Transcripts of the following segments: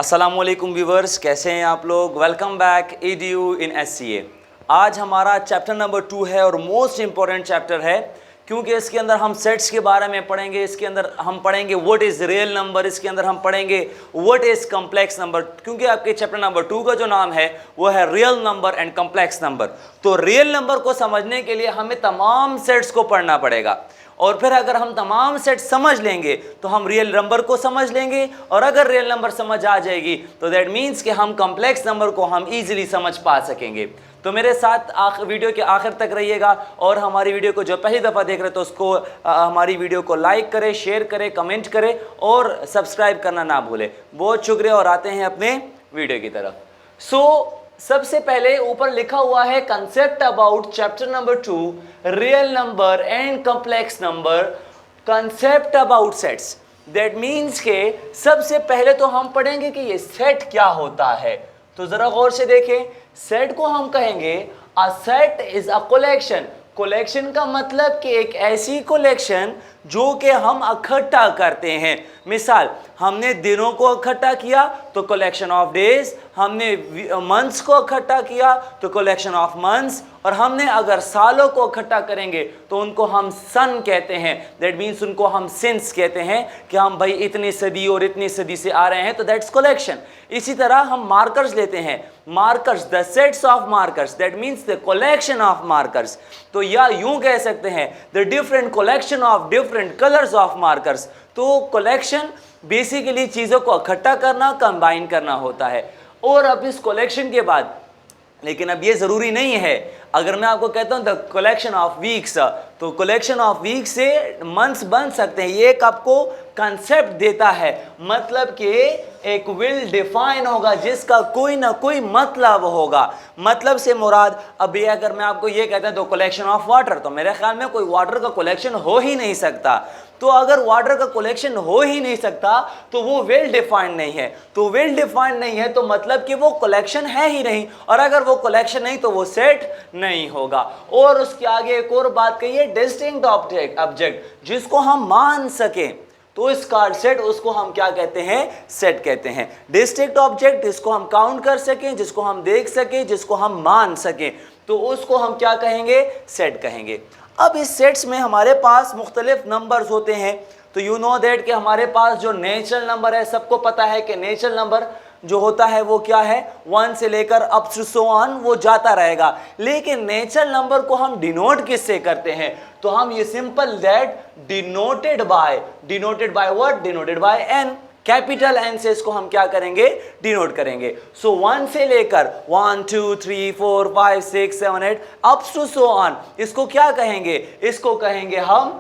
अस्सलामुअलैकुम व्यूवर्स, कैसे हैं आप लोग। वेलकम बैक EDU इन SCA। आज हमारा चैप्टर नंबर 2 है और मोस्ट इम्पॉर्टेंट चैप्टर है क्योंकि इसके अंदर हम सेट्स के बारे में पढ़ेंगे। इसके अंदर हम पढ़ेंगे व्हाट इज़ रियल नंबर, इसके अंदर हम पढ़ेंगे व्हाट इज़ कम्प्लेक्स नंबर, क्योंकि आपके चैप्टर नंबर 2 का जो नाम है वो है real number and complex number. तो रियल नंबर को समझने के लिए हमें तमाम सेट्स को पढ़ना पड़ेगा और फिर अगर हम तमाम सेट समझ लेंगे तो हम रियल नंबर को समझ लेंगे, और अगर रियल नंबर समझ आ जाएगी तो दैट मीन्स कि हम कम्प्लेक्स नंबर को हम इजीली समझ पा सकेंगे। तो मेरे साथ वीडियो के आखिर तक रहिएगा और हमारी वीडियो को जो पहली दफ़ा देख रहे तो उसको हमारी वीडियो को लाइक करें, शेयर करें, कमेंट करें और सब्सक्राइब करना ना भूलें। बहुत शुक्रिया और आते हैं अपने वीडियो की तरफ। सबसे पहले ऊपर लिखा हुआ है concept about chapter number 2 real number and complex number, concept about sets. That means के सबसे पहले तो हम पढ़ेंगे कि ये सेट क्या होता है। तो जरा गौर से देखें, सेट को हम कहेंगे a set is a collection. Collection का मतलब कि एक ऐसी कलेक्शन जो कि हम इकट्ठा करते हैं। मिसाल, हमने दिनों को इकट्ठा किया तो कलेक्शन ऑफ डेज, हमने मंथ्स को इकट्ठा किया तो कलेक्शन ऑफ मंथ्स, और हमने अगर सालों को इकट्ठा करेंगे तो उनको हम सन कहते हैं। दैट मीन्स उनको हम सिंस कहते हैं कि हम भाई इतनी सदी और इतनी सदी से आ रहे हैं, तो दैट्स कलेक्शन। इसी तरह हम मार्कर्स लेते हैं, markers the sets of markers, that means the collection of markers. तो या यूं कह सकते हैं the different collection of different colours of markers. तो कलेक्शन बेसिकली चीज़ों को इकट्ठा करना, कंबाइन करना होता है। और अब इस कलेक्शन के बाद, लेकिन अब ये ज़रूरी नहीं है, अगर मैं आपको कहता हूँ द कलेक्शन ऑफ वीक्स, तो कलेक्शन ऑफ वीक्स से मंथ्स बन सकते हैं। ये एक आपको कंसेप्ट देता है, मतलब कि एक विल डिफाइन होगा जिसका कोई ना कोई मतलब होगा। मतलब से मुराद, अभी अगर मैं आपको ये कहता हूँ द कलेक्शन ऑफ वाटर, तो मेरे ख्याल में कोई वाटर का कलेक्शन हो ही नहीं सकता। तो अगर वाटर का कलेक्शन हो ही नहीं सकता तो वो वेल डिफाइंड नहीं है। तो वेल डिफाइंड नहीं है तो मतलब कि वो कलेक्शन है ही नहीं, और अगर वो कलेक्शन नहीं तो वो सेट नहीं होगा। और उसके आगे एक और बात कही है, डिस्टिंक्ट ऑब्जेक्ट जिसको हम मान सकें, तो इसका सेट, उसको हम क्या कहते हैं, सेट कहते हैं। डिस्टिंक्ट ऑब्जेक्ट जिसको हम काउंट कर सकें, जिसको हम देख सकें, जिसको हम मान सकें, तो उसको हम क्या कहेंगे, सेट कहेंगे। अब इस सेट्स में हमारे पास मुख्तलिफ नंबर्स होते हैं। तो यू नो दैट कि हमारे पास जो नेचुरल नंबर है, सबको पता है कि नेचुरल नंबर जो होता है वो क्या है, 1 से लेकर अप टू सो ऑन वो जाता रहेगा। लेकिन नेचुरल नंबर को हम डिनोट किससे करते हैं, तो हम ये simple that denoted by what, denoted by n, capital N से इसको हम क्या करेंगे, डिनोट करेंगे। सो 1 से लेकर 1 2 3 4 5 6 7 8 अप टू सो ऑन, इसको क्या कहेंगे, इसको कहेंगे हम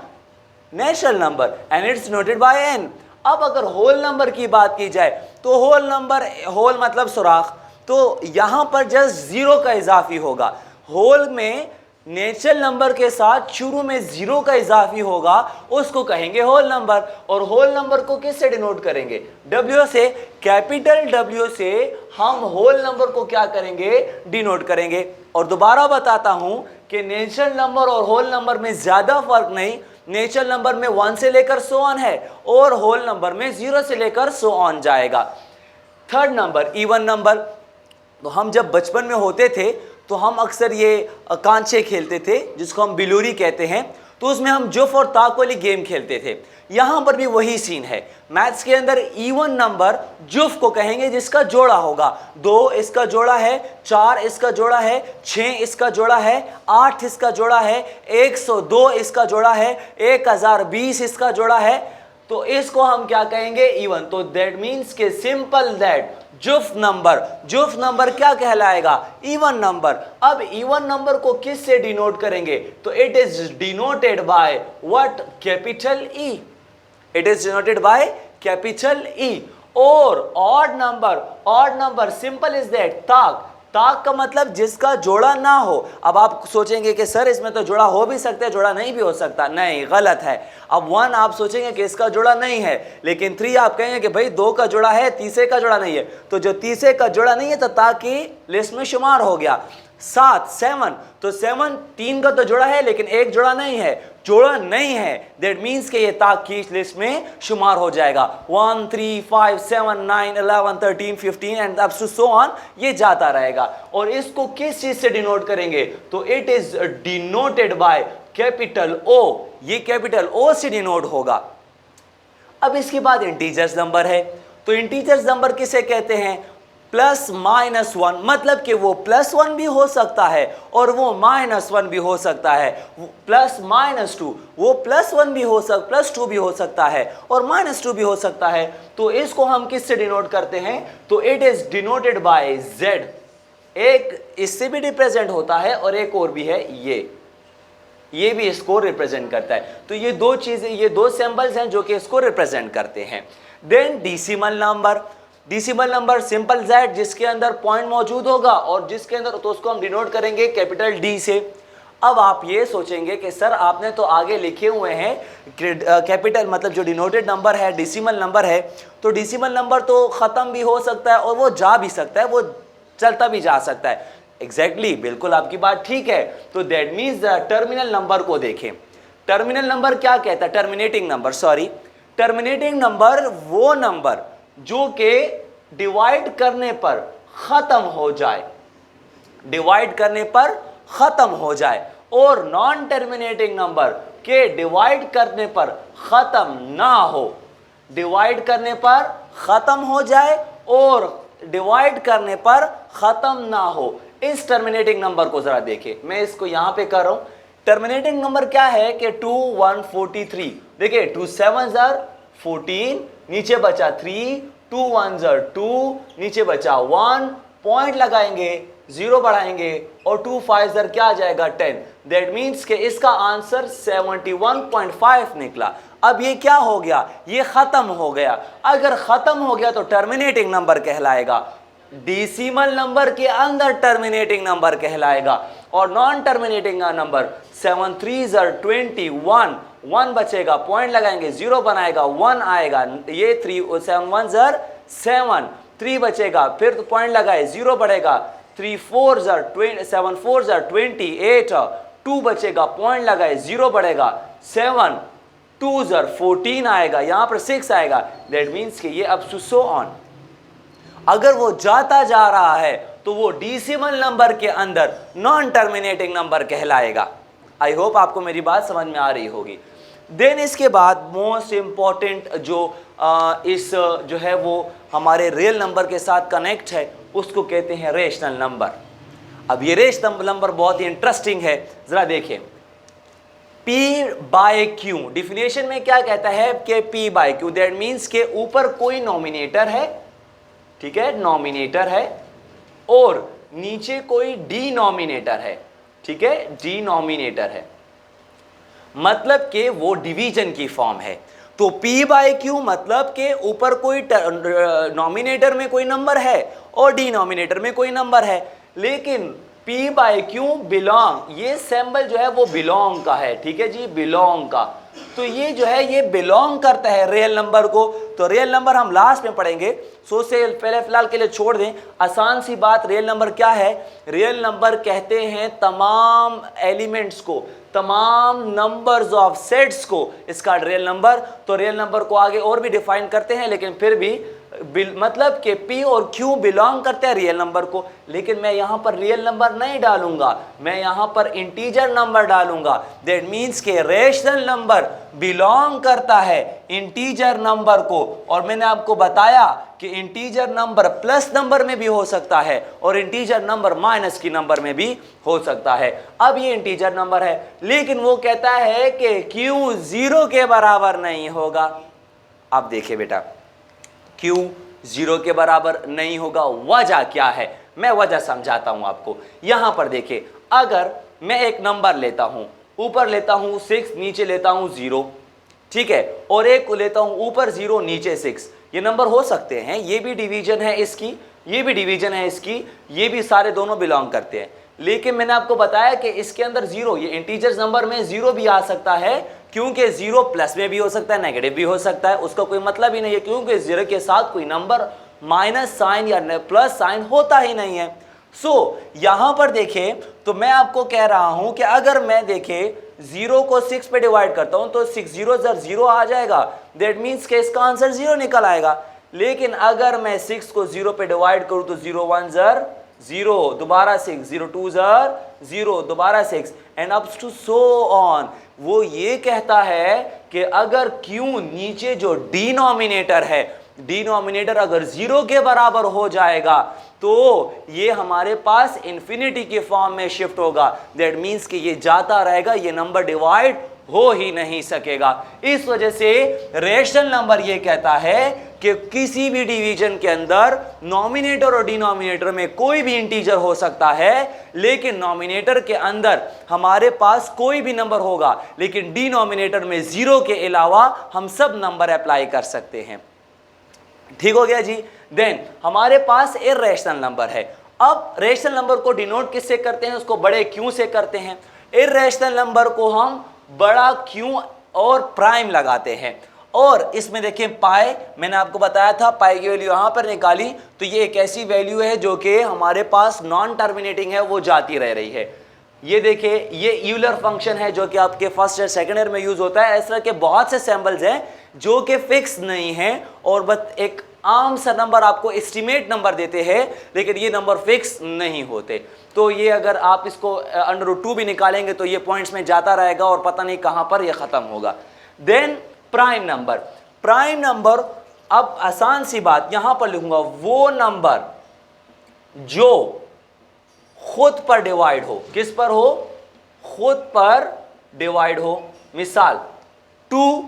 natural number and it's noted bye n। अब अगर होल नंबर की बात की जाए तो होल नंबर, होल मतलब सुराख, तो यहां पर जस्ट जीरो का इजाफी होगा। होल में नेचुरल नंबर के साथ शुरू में जीरो का इजाफी होगा, उसको कहेंगे होल नंबर। और होल नंबर को किससे डिनोट करेंगे, W से, कैपिटल W से हम होल नंबर को क्या करेंगे, डिनोट करेंगे। और दोबारा बताता हूं कि नेचुरल नंबर और होल नंबर में ज्यादा फर्क नहीं। नेचुरल नंबर में 1 से लेकर सो ऑन है और होल नंबर में 0 से लेकर सो ऑन जाएगा। Third number, even number. तो हम जब बचपन में होते थे तो हम अक्सर ये कांचे खेलते थे जिसको हम बिलूरी कहते हैं, तो उसमें हम जुफ और ताक वाली गेम खेलते थे। यहाँ पर भी वही सीन है। मैथ्स के अंदर इवन नंबर जुफ को कहेंगे जिसका जोड़ा होगा। 2 इसका जोड़ा है, 4 इसका जोड़ा है, 6 इसका जोड़ा है, 8 इसका जोड़ा है, 102 इसका जोड़ा है, 1020 इसका जोड़ा है, तो इसको हम क्या कहेंगे, इवन। तो दैट मीन्स के सिंपल दैट जुफ नंबर क्या कहलाएगा, इवन नंबर। अब इवन नंबर को किस से डिनोट करेंगे, तो it is denoted by what, capital E, it is denoted by capital E। और odd number simple is that ताक का मतलब जिसका जोड़ा ना हो। अब आप सोचेंगे कि सर इसमें तो जोड़ा हो भी सकता है, जोड़ा नहीं भी हो सकता, नहीं, गलत है। अब 1 आप सोचेंगे कि इसका जोड़ा नहीं है, लेकिन 3 आप कहेंगे कि भाई 2 का जोड़ा है, तीसरे का जोड़ा नहीं है, तो जो तीसरे का जोड़ा नहीं है तो ताकि लिस्ट में शुमार हो गया। 7 7, तो 7 3 का तो जोड़ा है लेकिन एक जोड़ा नहीं है, जोड़ा नहीं है, दैट मीन्स कि ये ताक की लिस्ट में शुमार हो जाएगा। 1 3 5 7 9 11 13 15 and up to so on, ये जाता रहेगा। और इसको किस चीज से डिनोट करेंगे, तो it is denoted by capital O, ये कैपिटल ओ से डिनोट होगा। अब इसके बाद इंटीजर्स नंबर है, तो इंटीजर्स नंबर किसे कहते हैं, प्लस माइनस 1, मतलब कि वो +1 भी हो सकता है और वो -1 भी हो सकता है, प्लस -2 वो +1 भी हो सकता, +2 भी हो सकता है और -2 भी हो सकता है। तो इसको हम किससे डिनोट करते हैं, तो it is denoted bye Z। एक इससे भी रिप्रेजेंट होता है और एक और भी है, ये भी इसको रिप्रेजेंट करता है। तो ये दो चीजें, ये दो सिंबल्स हैं जो कि इसको रिप्रेजेंट करते हैं। Then decimal number, decimal number simple Z, जिसके अंदर पॉइंट मौजूद होगा और जिसके अंदर, तो उसको हम डिनोट करेंगे कैपिटल D से। अब आप ये सोचेंगे कि सर आपने तो आगे लिखे हुए हैं कैपिटल, मतलब जो डिनोटेड नंबर है डेसिमल नंबर है, तो डेसिमल नंबर तो ख़त्म भी हो सकता है और वो जा भी सकता है, वो चलता भी जा सकता है। एग्जैक्टली बिल्कुल आपकी बात ठीक है। तो दैट मीन्स टर्मिनल नंबर को देखें। टर्मिनल नंबर क्या कहता है, terminating number, sorry, terminating number वो नंबर जो के डिवाइड करने पर खत्म हो जाए, डिवाइड करने पर खत्म हो जाए, और नॉन टर्मिनेटिंग नंबर के डिवाइड करने पर खत्म ना हो, डिवाइड करने पर खत्म हो जाए और डिवाइड करने पर खत्म ना हो। इस टर्मिनेटिंग नंबर को जरा देखें, मैं इसको यहां पे कर रहा हूं। टर्मिनेटिंग नंबर क्या है कि 2 1 43, देखिए 2 7 14, नीचे बचा 3, 2 1 2, नीचे बचा 1, पॉइंट लगाएंगे, 0 बढ़ाएंगे और 2 5 क्या आ जाएगा 10। दैट मीन्स कि इसका आंसर 71.5 निकला। अब ये क्या हो गया, ये खत्म हो गया। अगर खत्म हो गया तो टर्मिनेटिंग नंबर कहलाएगा, डेसिमल नंबर के अंदर टर्मिनेटिंग नंबर कहलाएगा। और नॉन टर्मिनेटिंग नंबर 7 3 21, 1 बचेगा, पॉइंट लगाएंगे, 0 बनाएगा, 1 आएगा, ये 3 7 1 7, 3 बचेगा, फिर तो पॉइंट लगाए, 0 बढ़ेगा, 3 4 7 4 28, 2 बचेगा, पॉइंट लगाए, 0 बढ़ेगा, 7 2 14 आएगा, यहां पर 6 आएगा। दैट मीन्स कि ये अब टू सो ऑन, अगर वो जाता जा रहा है तो वो डेसिमल नंबर के अंदर नॉन टर्मिनेटिंग नंबर कहलाएगा। आई होप आपको मेरी बात समझ में आ रही होगी। देन इसके बाद मोस्ट इंपॉर्टेंट जो इस जो है वो हमारे रियल नंबर के साथ कनेक्ट है, उसको कहते हैं रेशनल नंबर। अब ये रेशनल नंबर बहुत ही इंटरेस्टिंग है, जरा देखिए। P बाय Q, डिफिनेशन में क्या कहता है कि P by Q, that means के ऊपर कोई नॉमिनेटर है, ठीक है, नॉमिनेटर है, और नीचे कोई डिनोमिनेटर है, ठीक है, डिनोमिनेटर है, मतलब कि वो डिवीजन की फॉर्म है। तो P बाय Q मतलब के ऊपर कोई नॉमिनेटर में कोई नंबर है और डिनोमिनेटर में कोई नंबर है, लेकिन P बाय Q बिलोंग, ये सिंबल जो है वो बिलोंग का है, ठीक है जी, बिलोंग का। तो ये जो है ये बिलोंग करता है रियल नंबर को। तो रियल नंबर हम लास्ट में पढ़ेंगे, सो से पहले फिलहाल के लिए छोड़ दें। आसान सी बात, रियल नंबर क्या है, रियल नंबर कहते हैं तमाम एलिमेंट्स को, तमाम नंबर्स ऑफ सेट्स को इसका रियल नंबर। तो रियल नंबर को आगे और भी डिफाइन करते हैं, लेकिन फिर भी मतलब कि P और Q बिलोंग करते हैं रियल नंबर को। लेकिन मैं यहाँ पर रियल नंबर नहीं डालूंगा, मैं यहाँ पर इंटीजर नंबर डालूंगा। दैट मीन्स के रेशनल नंबर बिलोंग करता है इंटीजर नंबर को। और मैंने आपको बताया कि इंटीजर नंबर प्लस नंबर में भी हो सकता है और इंटीजर नंबर माइनस की नंबर में भी हो सकता है। अब ये इंटीजर नंबर है, लेकिन वो कहता है कि Q 0 के बराबर नहीं होगा। अब देखिए बेटा, Q 0 के बराबर नहीं होगा, वजह क्या है, मैं वजह समझाता हूं आपको। यहां पर देखिए, अगर मैं एक नंबर लेता हूं, ऊपर लेता हूं 6, नीचे लेता हूं 0, ठीक है, और एक को लेता हूं ऊपर 0 नीचे 6, ये नंबर हो सकते हैं, ये भी डिवीजन है इसकी, ये भी डिवीजन है इसकी, ये भी सारे दोनों बिलोंग करते हैं। लेकिन मैंने आपको बताया कि इसके अंदर 0, ये इंटीजर्स नंबर में 0 भी आ सकता है, क्योंकि 0 प्लस में भी हो सकता है, नेगेटिव भी हो सकता है, उसका कोई मतलब ही नहीं है, क्योंकि 0 के साथ कोई नंबर माइनस साइन या प्लस साइन होता ही नहीं है। यहां पर देखें तो मैं आपको कह रहा हूं कि अगर मैं देखें 0 को 6 पे डिवाइड करता हूं तो 6 0 0 आ जाएगा, दैट मीन्स कि इसका आंसर 0 निकल आएगा। लेकिन अगर मैं 6 को 0 पे डिवाइड करूं तो 0 1 0, दोबारा 6, 0 2 0, दोबारा 6 and up to so on. वो ये कहता है कि अगर Q नीचे जो डिनोमिनेटर है, डिनोमिनेटर अगर 0 के बराबर हो जाएगा तो ये हमारे पास इंफिनिटी के फॉर्म में शिफ्ट होगा, दैट मीन्स कि ये जाता रहेगा, ये नंबर डिवाइड हो ही नहीं सकेगा। इस वजह से रेशनल नंबर ये कहता है कि किसी भी डिवीजन के अंदर नॉमिनेटर और डिनोमिनेटर में कोई भी इंटीजर हो सकता है, लेकिन नॉमिनेटर के अंदर हमारे पास कोई भी नंबर होगा, लेकिन डिनोमिनेटर में 0 के अलावा हम सब नंबर अप्लाई कर सकते हैं। ठीक हो गया जी। देन हमारे पास इर्रेशनल नंबर है। अब रेशनल नंबर को डिनोट किससे करते हैं? उसको बड़े क्यू से करते हैं। इर्रेशनल नंबर को हम बड़ा क्यू और प्राइम लगाते हैं। और इसमें देखिए पाई, मैंने आपको बताया था पाई की वैल्यू यहां पर निकाली, तो ये एक ऐसी वैल्यू है जो कि हमारे पास नॉन टर्मिनेटिंग है, वो जाती रह रही है। ये देखिए ये यूलर फंक्शन है जो कि आपके फर्स्ट या सेकंड ईयर में यूज होता है। इस तरह के बहुत से सैम्पल्स हैं जो कि फिक्स नहीं है और बस एक आम सा नंबर आपको एस्टिमेट नंबर देते हैं, लेकिन ये नंबर फिक्स नहीं होते। तो ये अगर आप इसको √2 भी निकालेंगे तो ये पॉइंट्स में जाता रहेगा और पता नहीं कहां पर ये खत्म होगा। Then prime number. Prime number, अब आसान सी बात यहां पर लिखूंगा, वो नंबर जो खुद पर डिवाइड हो। किस पर हो? खुद पर डिवाइड हो। मिसाल 2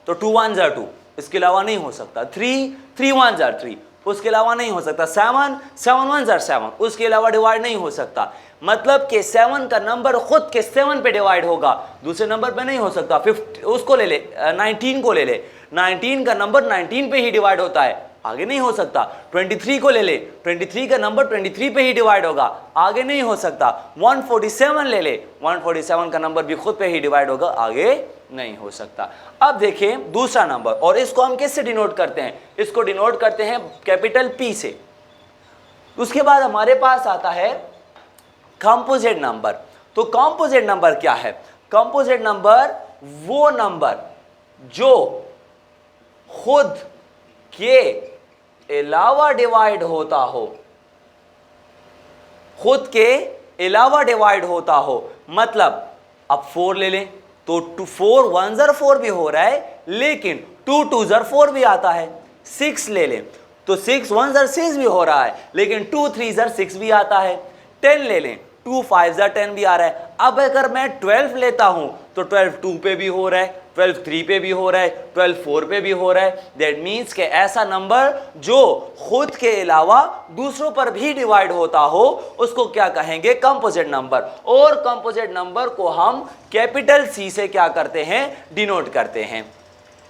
तो 2 1 2, इसके अलावा नहीं हो सकता। 3 3 1 3, उसके अलावा नहीं हो सकता। 7 7 1 7, उसके अलावा डिवाइड नहीं हो सकता। मतलब कि 7 का नंबर खुद के 7 पे डिवाइड होगा, दूसरे नंबर पे नहीं हो सकता। 50 उसको ले ले, 19 को ले ले, 19 का नंबर 19 पे ही डिवाइड होता है, आगे नहीं हो सकता। 23 को ले ले, 23 का नंबर 23 पे ही डिवाइड होगा, आगे नहीं हो सकता। 147 ले ले, 147 का नंबर भी खुद पे ही डिवाइड होगा, आगे नहीं हो सकता। अब देखें दूसरा नंबर, और इसको हम किससे डिनोट करते हैं? इसको डिनोट करते हैं कैपिटल P से। उसके बाद हमारे पास आता है कंपोजिट नंबर। तो कंपोजिट नंबर क्या है? कंपोजिट नंबर वो नंबर जो खुद के अलावा डिवाइड होता हो, खुद के अलावा डिवाइड होता हो। मतलब अब 4 ले लें तो 4 1 4 भी हो रहा है, लेकिन 2 2 4 भी आता है। 6 ले लें तो 6 1 6 भी हो रहा है, लेकिन 2 3 6 भी आता है। 10 ले लें, 2 5 10 भी आ रहा है। अब अगर मैं 12 लेता हूं तो 12 2 पे भी हो रहा है, 12 3 पे भी हो रहा है, 12 4 पे भी हो रहा है। दैट मीन्स कि ऐसा नंबर जो खुद के अलावा दूसरों पर भी डिवाइड होता हो, उसको क्या कहेंगे? Composite number. और कंपोजिट नंबर को हम कैपिटल C से क्या करते हैं? डिनोट करते हैं।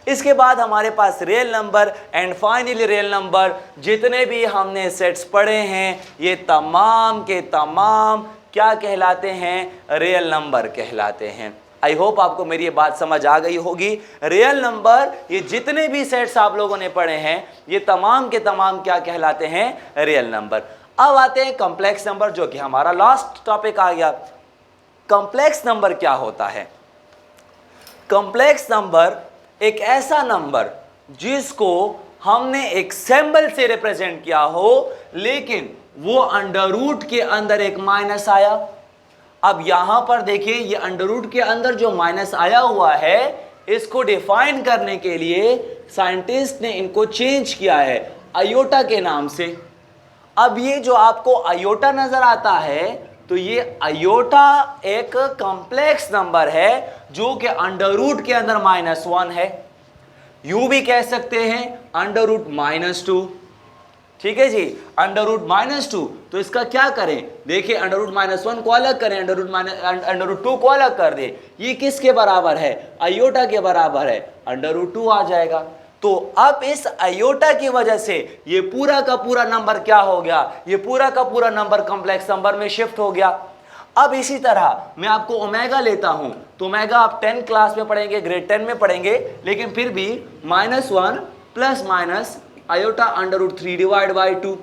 इसके बाद हमारे पास real number and finally real number. जितने भी हमने सेट्स पढ़े हैं ये तमाम के तमाम क्या कहलाते हैं? रियल नंबर कहलाते हैं। आई होप आपको मेरी ये बात समझ आ गई होगी। रियल नंबर, ये जितने भी सेट्स आप लोगों ने पढ़े हैं ये तमाम के तमाम क्या कहलाते हैं? Real number. अब आते हैं कॉम्प्लेक्स नंबर, जो कि हमारा लास्ट टॉपिक आ गया। कॉम्प्लेक्स नंबर क्या होता है? कॉम्प्लेक्स नंबर एक ऐसा नंबर जिसको हमने एक सिंबल से रिप्रेजेंट किया हो, लेकिन वो अंडर रूट के अंदर एक माइनस आया। अब यहां पर देखिए ये अंडर रूट के अंदर जो माइनस आया हुआ है, इसको डिफाइन करने के लिए साइंटिस्ट ने इनको चेंज किया है आयोटा के नाम से। अब ये जो आपको आयोटा नजर आता है, तो ये आयोटा एक कॉम्प्लेक्स नंबर है जो कि अंडर रूट के अंदर -1 है। यूं भी कह सकते हैं अंडर रूट -2। ठीक है जी, अंडर रूट -2। तो इसका क्या करें? देखिए अंडर रूट -1 को अलग करें, अंडर रूट 2 को अलग कर दें। ये किसके बराबर है? आयोटा के बराबर है, अंडर रूट 2 आ जाएगा। तो अब इस आयोटा की वजह से ये पूरा का पूरा नंबर क्या हो गया? ये पूरा का पूरा नंबर कॉम्प्लेक्स नंबर में शिफ्ट हो गया। अब इसी तरह मैं आपको ओमेगा लेता हूं, तो ओमेगा आप 10 क्लास में पढ़ेंगे, ग्रेड 10 में पढ़ेंगे, लेकिन फिर भी -1 plus minus iota under root 3 divide by 2।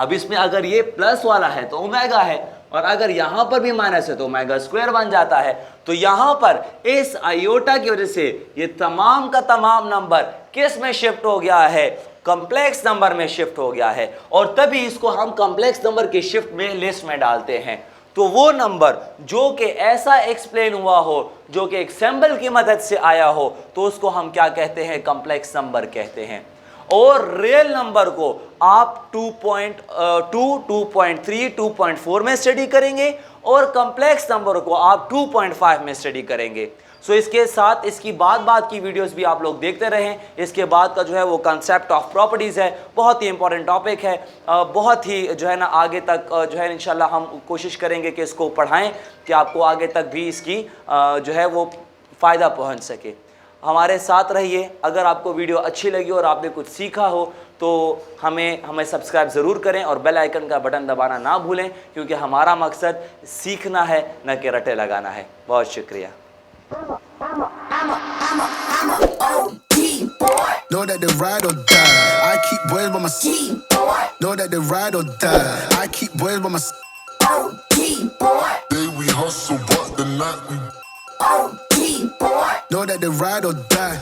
अब इसमें अगर ये प्लस वाला है तो ओमेगा है, और अगर यहां पर भी माइनस है तो ओमेगा स्क्वायर बन जाता है। तो यहां पर इस आयोटा की वजह से ये तमाम का तमाम नंबर किस में शिफ्ट हो गया है, कॉम्प्लेक्स नंबर में शिफ्ट हो गया है, और तभी इसको हम कॉम्प्लेक्स नंबर की शिफ्ट में लिस्ट में डालते हैं। तो वो नंबर जो कि ऐसा एक्सप्लेन हुआ हो, जो कि एक सिंबल की मदद से आया हो, तो उसको हम क्या कहते हैं, कॉम्प्लेक्स नंबर कहते हैं। और रियल नंबर को आप 2.2, 2.3, 2.4 में स्टडी करेंगे, और कॉम्प्लेक्स नंबर को आप 2.5 में स्टडी करेंगे। सो इसके साथ इसकी बाद की वीडियोस भी आप लोग देखते रहें। इसके बाद का जो है वो कंसेप्ट ऑफ प्रॉपर्टीज़ है, बहुत ही इंपॉर्टेंट टॉपिक है, बहुत ही जो है ना आगे तक जो है इंशाल्लाह हम कोशिश करेंगे कि इसको पढ़ाएं कि आपको आगे तक भी इसकी जो है वो फ़ायदा पहुंच सके। हमारे साथ रहिए। अगर आपको वीडियो अच्छी लगी और आपने कुछ सीखा हो तो हमें सब्सक्राइब ज़रूर करें और बेल आइकन का बटन दबाना ना भूलें, क्योंकि हमारा मकसद सीखना है, न कि रटे लगाना है। बहुत शुक्रिया। Know that they ride or die. I keep boys by my side. Know that they ride or die. I keep boys by my side. Day we hustle, but the night we know that they ride or die.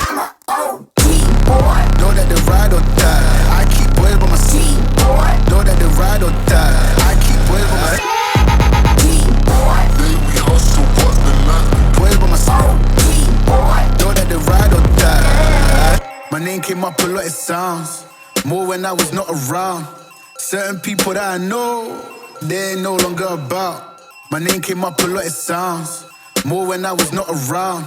I'm a OG boy. Know that they ride or die. I keep boys by my side. Know that they ride or die. I keep boys by my side. Day we hustle, but the night we boys by my side. Know that they ride or die. My name came up a lot, it sounds more when I was not around. Certain people that I know, they ain't no longer about. My name came up a lot, it sounds more when I was not around.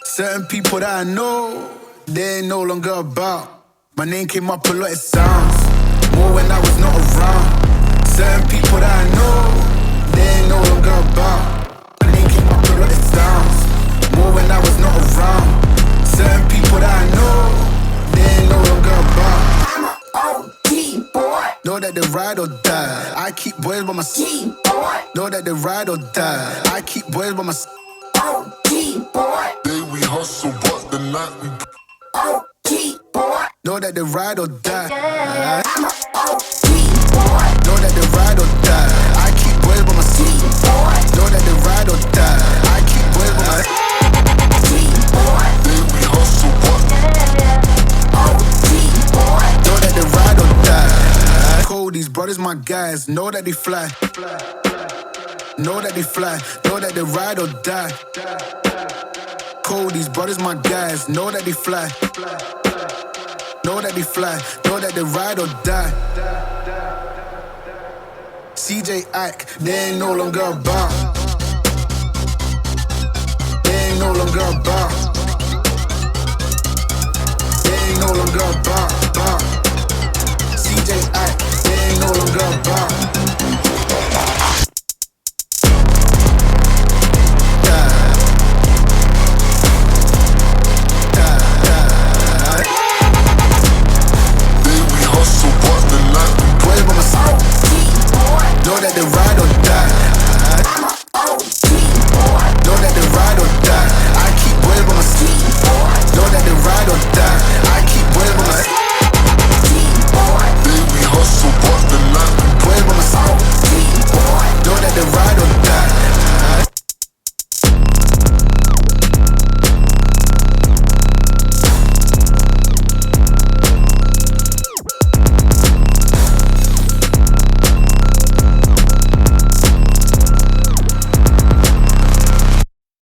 Certain people that I know, they ain't no longer about. My name came up a lot, it sounds more when I was not around. Certain people that I know, they ain't no longer about. My name came up a lot, it sounds more when I was not around. Certain people that I know, they ain't no longer about. I'm a OG boy. Know that they ride or die. I keep boys by my side. Know that they ride or die. I keep boys by my side. OG boy. Day we hustle, but the night we OG boy. Know that they ride or die. I'm a OG boy. Know that they ride or die. I keep boys by my side. Know that they ride or die. I keep boys by my side. Day we hustle, but OG boy. Know that they ride or die. Cold, these brothers my guys. Know that they fly. Know that they fly. Know that they ride or die. Cold, these brothers my guys. Know that they fly. Know that they fly. Know that they ride or die. CJ Ike, they ain't no longer about.